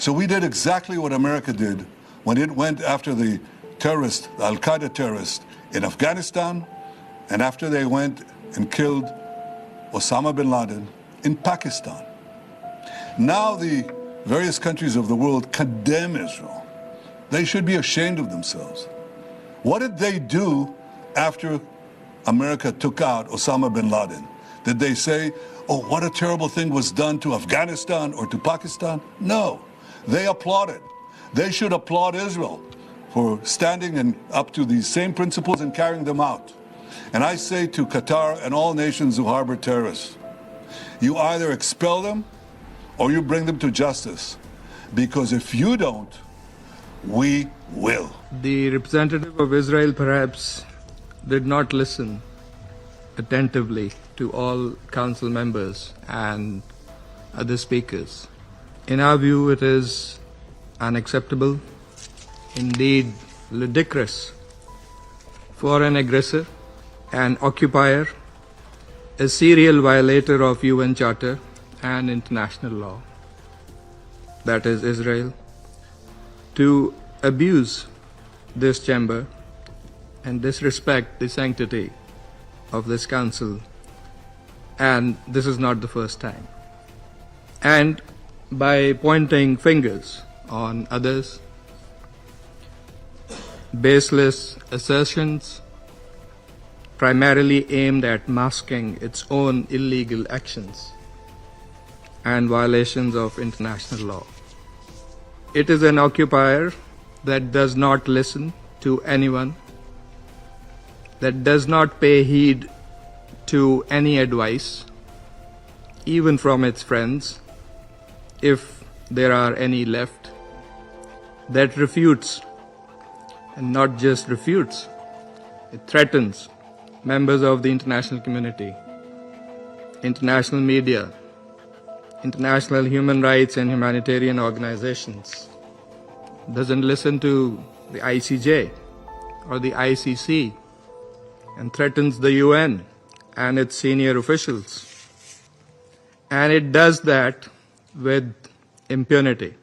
So we did exactly what America did when it went after the terrorists, the Al-Qaeda terrorists in Afghanistan, and after they went and killed Osama bin Laden in Pakistan. Now the various countries of the world condemn Israel. They should be ashamed of themselves. What did they do after America took out Osama bin Laden? Did they say, oh, what a terrible thing was done to Afghanistan or to Pakistan? No, they applauded. They should applaud Israel for standing and up to these same principles and carrying them out. And I say to Qatar and all nations who harbor terrorists, you either expel them or you bring them to justice. Because if you don't, we will. The representative of Israel perhaps did not listen attentively to all council members and other speakers. In our view, it is unacceptable, indeed ludicrous, for an aggressor, an occupier, a serial violator of UN Charter and international law, that is Israel, to abuse this chamber and disrespect the sanctity of this council. And this is not the first time. And by pointing fingers on others, baseless assertions primarily aimed at masking its own illegal actions and violations of international law. It is an occupier that does not listen to anyone, that does not pay heed to any advice, even from its friends, if there are any left, that refutes, and not just refutes, it threatens members of the international community, international media, international human rights and humanitarian organizations, doesn't listen to the ICJ or the ICC, and threatens the UN and its senior officials. And it does that with impunity.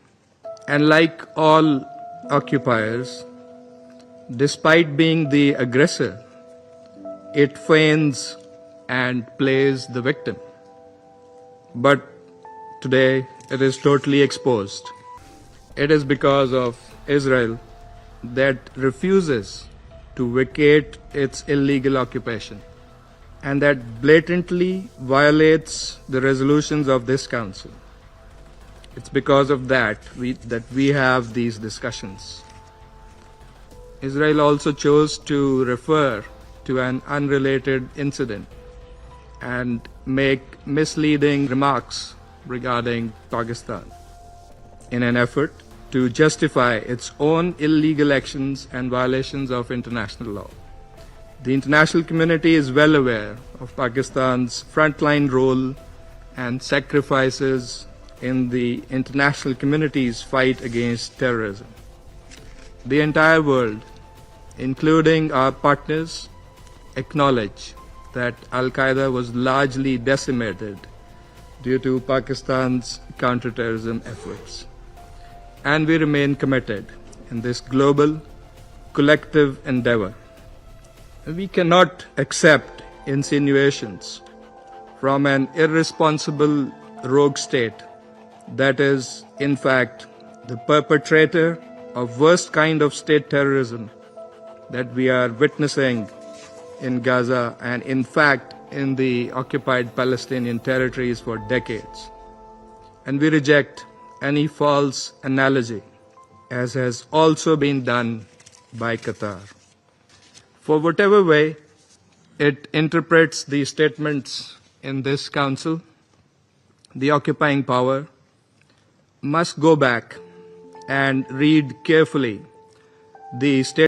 And like all occupiers, despite being the aggressor, it feigns and plays the victim. But today it is totally exposed. It is because of Israel that refuses to vacate its illegal occupation and that blatantly violates the resolutions of this council. It's because of that we have these discussions. Israel also chose to refer to an unrelated incident and make misleading remarks regarding Pakistan in an effort to justify its own illegal actions and violations of international law. The international community is well aware of Pakistan's frontline role and sacrifices in the international community's fight against terrorism. The entire world, including our partners, acknowledge that Al-Qaeda was largely decimated due to Pakistan's counterterrorism efforts. And we remain committed in this global, collective endeavor. We cannot accept insinuations from an irresponsible rogue state that is, in fact, the perpetrator of worst kind of state terrorism that we are witnessing in Gaza and, in fact, in the occupied Palestinian territories for decades. And we reject any false analogy, as has also been done by Qatar. For whatever way it interprets the statements in this council, the occupying power must go back and read carefully the statements